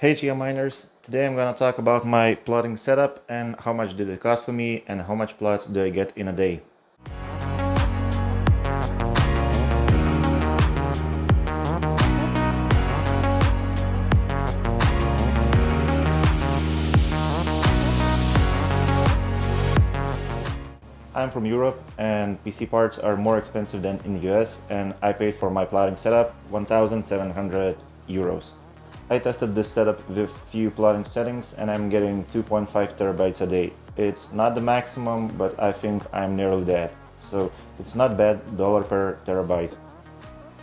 Hey Chia miners, today I'm gonna talk about my plotting setup and how much did it cost for me and how much plots do I get in a day. I'm from Europe and PC parts are more expensive than in the US, and I paid for my plotting setup 1,700 euros. I tested this setup with few plotting settings and I'm getting 2.5 terabytes a day. It's not the maximum, but I think I'm nearly there. So it's not bad, dollar per terabyte.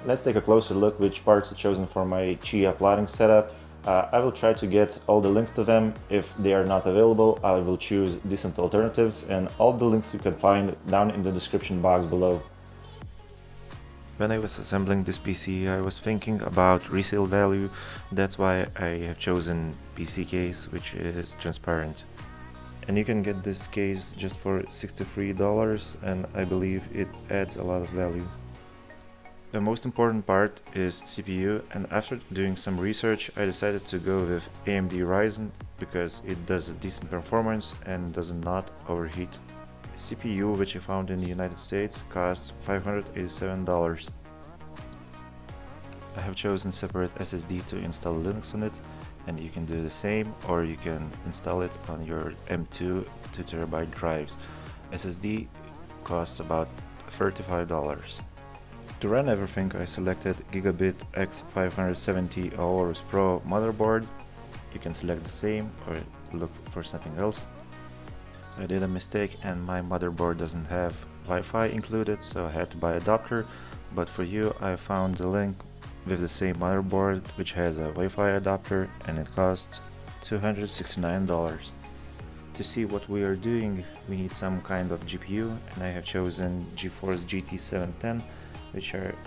Let's take a closer look which parts are chosen for my Chia plotting setup. I will try to get all the links to them. If they are not available, I will choose decent alternatives, and all the links you can find down in the description box below. When I was assembling this PC, I was thinking about resale value. That's why I have chosen PC case, which is transparent. And you can get this case just for $63, and I believe it adds a lot of value. The most important part is CPU, and after doing some research I decided to go with AMD Ryzen because it does a decent performance and does not overheat. CPU, which I found in the United States, costs $587. I have chosen separate SSD to install Linux on it, and you can do the same, or you can install it on your M2 2TB drives. SSD costs about $35. To run everything, I selected GIGABYTE X570 AORUS Pro motherboard. You can select the same or look for something else. I did a mistake and my motherboard doesn't have Wi-Fi included, so I had to buy an adapter, but for you I found the link with the same motherboard which has a Wi-Fi adapter, and it costs $269. To see what we are doing, we need some kind of GPU, and I have chosen GeForce GT710,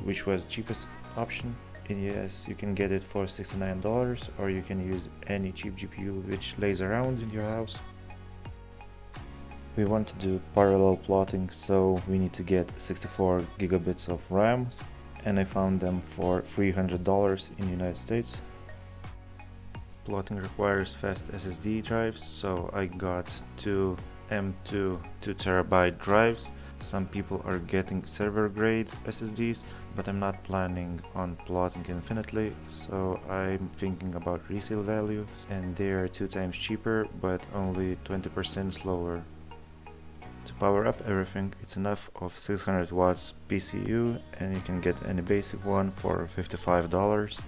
which was cheapest option. In US you can get it for $69, or you can use any cheap GPU which lays around in your house. We want to do parallel plotting, so we need to get 64 gigabits of RAM, and I found them for $300 in the United States. Plotting requires fast SSD drives, so I got two M2 2TB drives. Some people are getting server grade SSDs, but I'm not planning on plotting infinitely, so I'm thinking about resale value, and they are 2 times cheaper but only 20% slower. To power up everything, it's enough of 600 watts PCU, and you can get any basic one for $55.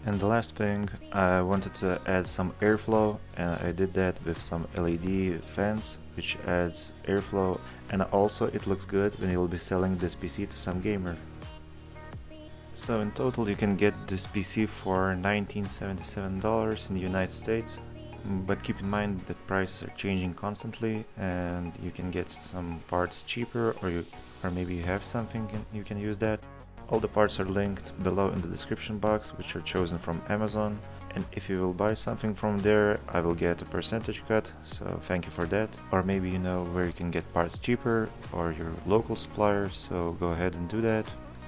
And the last thing, I wanted to add some airflow, and I did that with some LED fans, which adds airflow, and also it looks good when you'll be selling this PC to some gamer. So in total you can get this PC for $1977 in the United States, but keep in mind that prices are changing constantly and you can get some parts cheaper, or maybe you have something and you can use that. All the parts are linked below in the description box, which are chosen from Amazon, and if you will buy something from there I will get a percentage cut, so thank you for that. Or maybe you know where you can get parts cheaper, or your local supplier, so go ahead and do that.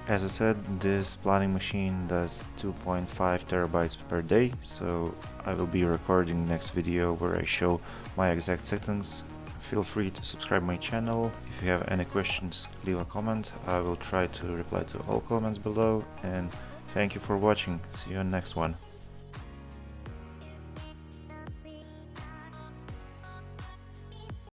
As I said, this plotting machine does 2.5 terabytes per day, so I will be recording next video where I show my exact settings. Feel free to subscribe my channel. If you have any questions, leave a comment. I will try to reply to all comments below, and thank you for watching. See you on next one.